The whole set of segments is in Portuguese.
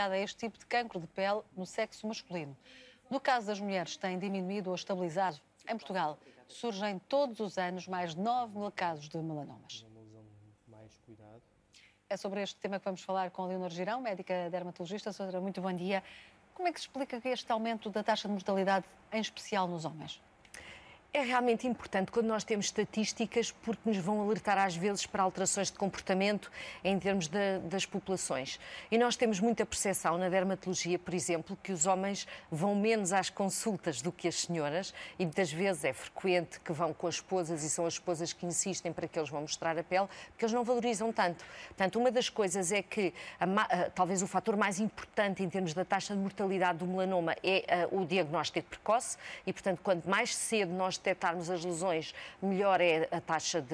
a este tipo de cancro de pele no sexo masculino. No caso das mulheres, tem diminuído ou estabilizado. Em Portugal, surgem todos os anos mais de 9.000 casos de melanomas. É sobre este tema que vamos falar com a Leonor Girão, médica dermatologista. Doutora, muito bom dia. Como é que se explica este aumento da taxa de mortalidade, em especial nos homens? É realmente importante quando nós temos estatísticas, porque nos vão alertar às vezes para alterações de comportamento em termos das populações. E nós temos muita percepção na dermatologia, por exemplo, que os homens vão menos às consultas do que as senhoras, e muitas vezes é frequente que vão com as esposas e são as esposas que insistem para que eles vão mostrar a pele, porque eles não valorizam tanto. Portanto, uma das coisas é que talvez o fator mais importante em termos da taxa de mortalidade do melanoma é o diagnóstico precoce e, portanto, quanto mais cedo nós detectarmos as lesões, melhor é a taxa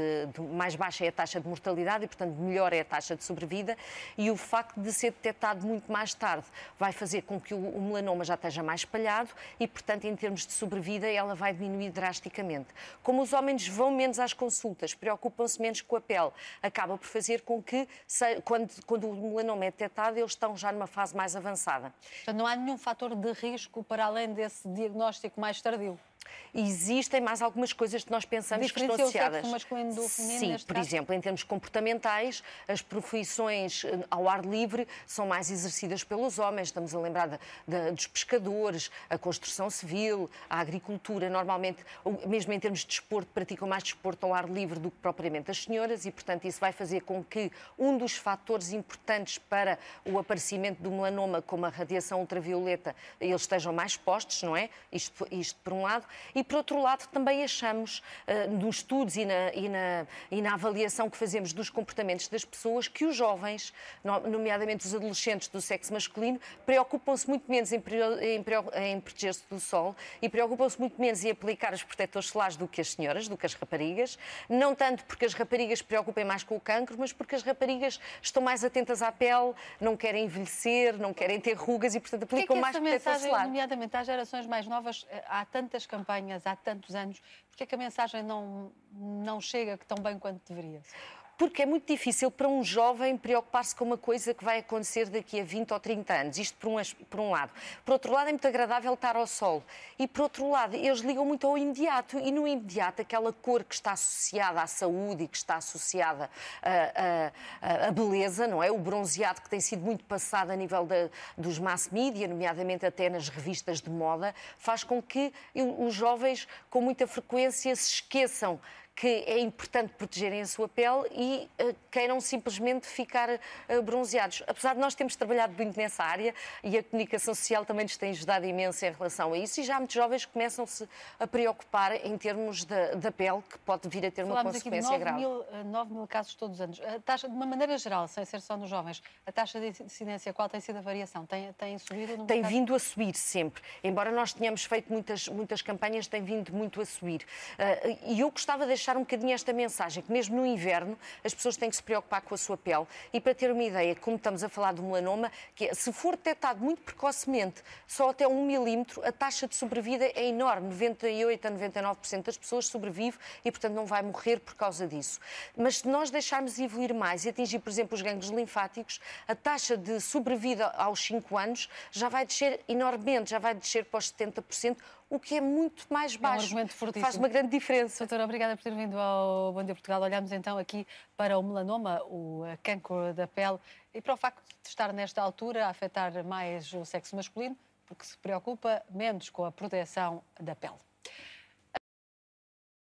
mais baixa é a taxa de mortalidade e, portanto, melhor é a taxa de sobrevida. E o facto de ser detectado muito mais tarde vai fazer com que o melanoma já esteja mais espalhado e, portanto, em termos de sobrevida, ela vai diminuir drasticamente. Como os homens vão menos às consultas, preocupam-se menos com a pele, acaba por fazer com que, quando o melanoma é detectado, eles estão já numa fase mais avançada. Portanto, não há nenhum fator de risco para além desse diagnóstico mais tardio? Existem mais algumas coisas que nós pensamos que estão associadas. O sexo masculino do feminino? Sim, por exemplo, em termos comportamentais, as profissões ao ar livre são mais exercidas pelos homens. Estamos a lembrar dos pescadores, a construção civil, a agricultura. Normalmente, mesmo em termos de desporto, praticam mais desporto ao ar livre do que propriamente as senhoras e, portanto, isso vai fazer com que um dos fatores importantes para o aparecimento do melanoma, como a radiação ultravioleta, eles estejam mais expostos, não é? Isto por um lado. E, por outro lado, também achamos, nos estudos e na avaliação que fazemos dos comportamentos das pessoas, que os jovens, nomeadamente os adolescentes do sexo masculino, preocupam-se muito menos em proteger-se do sol e preocupam-se muito menos em aplicar os protetores solares do que as senhoras, do que as raparigas. Não tanto porque as raparigas se preocupem mais com o cancro, mas porque as raparigas estão mais atentas à pele, não querem envelhecer, não querem ter rugas e, portanto, aplicam mais protetor solar. Nomeadamente às gerações mais novas, há tantas campanhas há tantos anos, porque é que a mensagem não chega tão bem quanto deveria? Porque é muito difícil para um jovem preocupar-se com uma coisa que vai acontecer daqui a 20 ou 30 anos. Isto por um lado. Por outro lado, é muito agradável estar ao sol. E por outro lado, eles ligam muito ao imediato. E no imediato, aquela cor que está associada à saúde e que está associada à beleza, não é? O bronzeado que tem sido muito passado a nível dos mass media, nomeadamente até nas revistas de moda, faz com que os jovens, com muita frequência, se esqueçam que é importante protegerem a sua pele e queiram simplesmente ficar bronzeados. Apesar de nós termos trabalhado muito nessa área e a comunicação social também nos tem ajudado imenso em relação a isso, e já muitos jovens começam-se a preocupar em termos da pele, que pode vir a ter uma consequência grave. 9.000 casos todos os anos. A taxa, de uma maneira geral, sem ser só nos jovens, a taxa de incidência, qual tem sido a variação? Tem subido? Tem vindo a subir sempre. Embora nós tenhamos feito muitas campanhas, tem vindo muito a subir. E eu gostava de deixar um bocadinho esta mensagem, que mesmo no inverno as pessoas têm que se preocupar com a sua pele. E para ter uma ideia, como estamos a falar do melanoma, que se for detectado muito precocemente, só até 1 milímetro, a taxa de sobrevida é enorme. 98% a 99% das pessoas sobrevivem e, portanto, não vai morrer por causa disso. Mas se nós deixarmos evoluir mais e atingir, por exemplo, os ganglios linfáticos, a taxa de sobrevida aos 5 anos já vai descer enormemente, já vai descer para os 70%, o que é muito mais baixo. É um argumento fortíssimo. Faz uma grande diferença. Doutora, obrigada por ter vindo ao Bom Dia Portugal. Olhamos então aqui para o melanoma, o cancro da pele, e para o facto de estar nesta altura a afetar mais o sexo masculino, porque se preocupa menos com a proteção da pele.